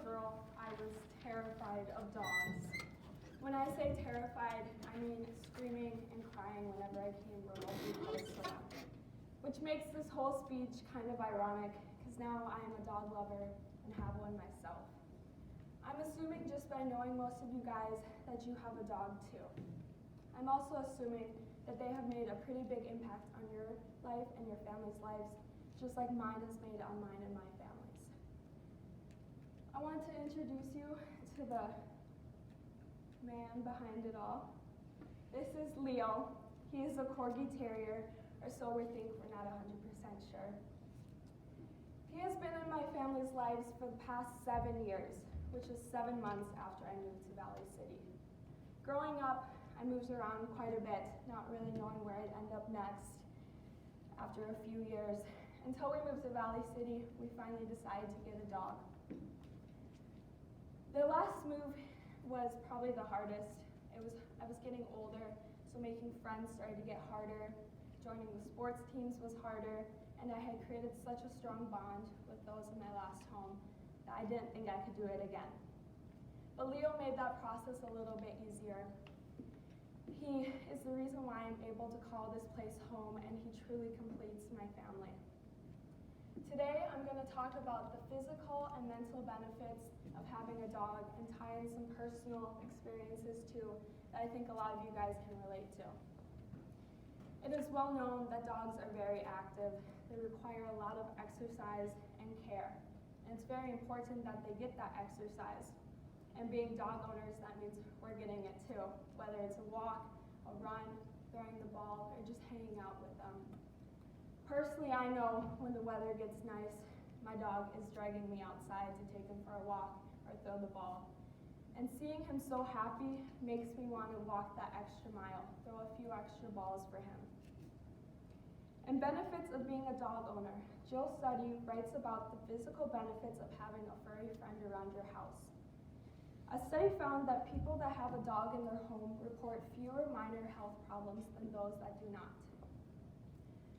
girl, I was terrified of dogs. When I say terrified, I mean screaming and crying whenever I came remotely close to them. Which makes this whole speech kind of ironic, because now I am a dog lover and have one myself. I'm assuming just by knowing most of you guys that you have a dog too. I'm also assuming that they have made a pretty big impact on your life and your family's lives, just like mine has made on mine and my family's. I want to introduce you to the man behind it all. This is Leo. He is a Corgi Terrier, or so we think, we're not 100% sure. He has been in my family's lives for the past 7 years, which is 7 months after I moved to Valley City. Growing up, I moved around quite a bit, not really knowing where I'd end up next after a few years. Until we moved to Valley City, we finally decided to get a dog. The last move was probably the hardest. I was getting older, so making friends started to get harder. Joining the sports teams was harder, and I had created such a strong bond with those in my last home that I didn't think I could do it again. But Leo made that process a little bit easier. He is the reason why I'm able to call this place home, and he truly completes my family. Today, I'm going to talk about the physical and mental benefits of having a dog and tie in some personal experiences too that I think a lot of you guys can relate to. It is well known that dogs are very active. They require a lot of exercise and care. And it's very important that they get that exercise. And being dog owners, that means we're getting it too, whether it's a walk, a run, throwing the ball, or just hanging out with them. Personally, I know when the weather gets nice, my dog is dragging me outside to take him for a walk or throw the ball. And seeing him so happy makes me want to walk that extra mile, throw a few extra balls for him. And benefits of being a dog owner. Jill Suddy writes about the physical benefits of having a furry friend around your house. A study found that people that have a dog in their home report fewer minor health problems than those that do not.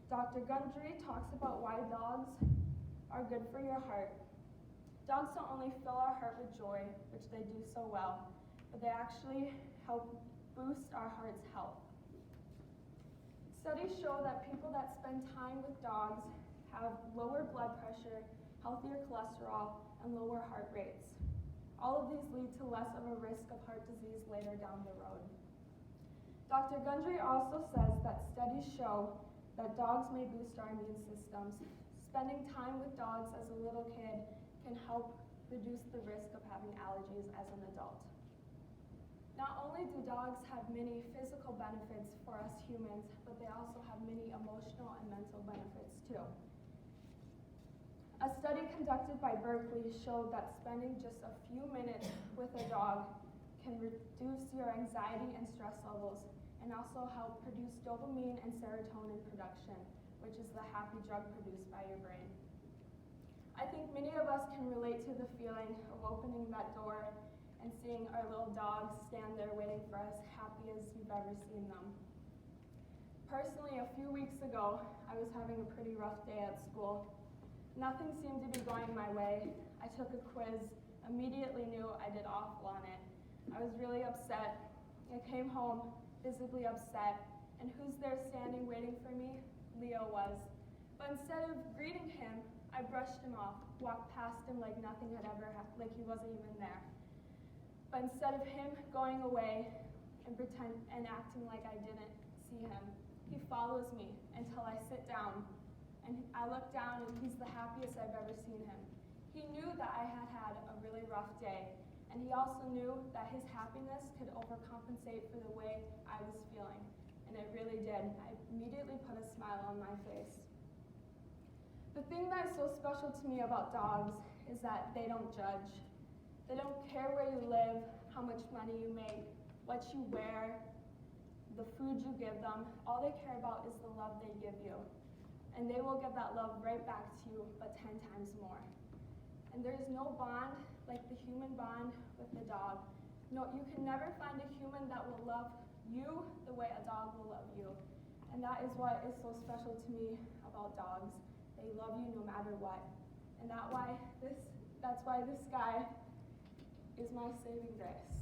Dr. Gundry talks about why dogs are good for your heart. Dogs don't only fill our heart with joy, which they do so well, but they actually help boost our heart's health. Studies show that people that spend time with dogs have lower blood pressure, healthier cholesterol, and lower heart rates. All of these lead to less of a risk of heart disease later down the road. Dr. Gundry also says that studies show that dogs may boost our immune systems. Spending time with dogs as a little kid can help reduce the risk of having allergies as an adult. Not only do dogs have many physical benefits for us humans, but they also have many emotional and mental benefits too. A study conducted by Berkeley showed that spending just a few minutes with a dog can reduce your anxiety and stress levels, and also help produce dopamine and serotonin production, which is the happy drug produced by your brain. I think many of us can relate to the feeling of opening that door and seeing our little dogs stand there waiting for us, happy as you've ever seen them. Personally, a few weeks ago, I was having a pretty rough day at school. Nothing seemed to be going my way. I took a quiz, immediately knew I did awful on it. I was really upset. I came home visibly upset, and who's there standing waiting for me? Leo was. But instead of greeting him, I brushed him off, walked past him like nothing had ever happened, like he wasn't even there. But instead of him going away and acting like I didn't see him, he follows me until I sit down. And I look down, and he's the happiest I've ever seen him. He knew that I had had a really rough day, and he also knew that his happiness could overcompensate for the way I was feeling, and it really did. I immediately put a smile on my face. The thing that is so special to me about dogs is that they don't judge. They don't care where you live, how much money you make, what you wear, the food you give them. All they care about is the love they give you. And they will give that love right back to you, but 10 times more. And there is no bond like the human bond with the dog. No, you can never find a human that will love you the way a dog will love you. And that is what is so special to me about dogs. They love you no matter what. And that's why this guy is my saving grace.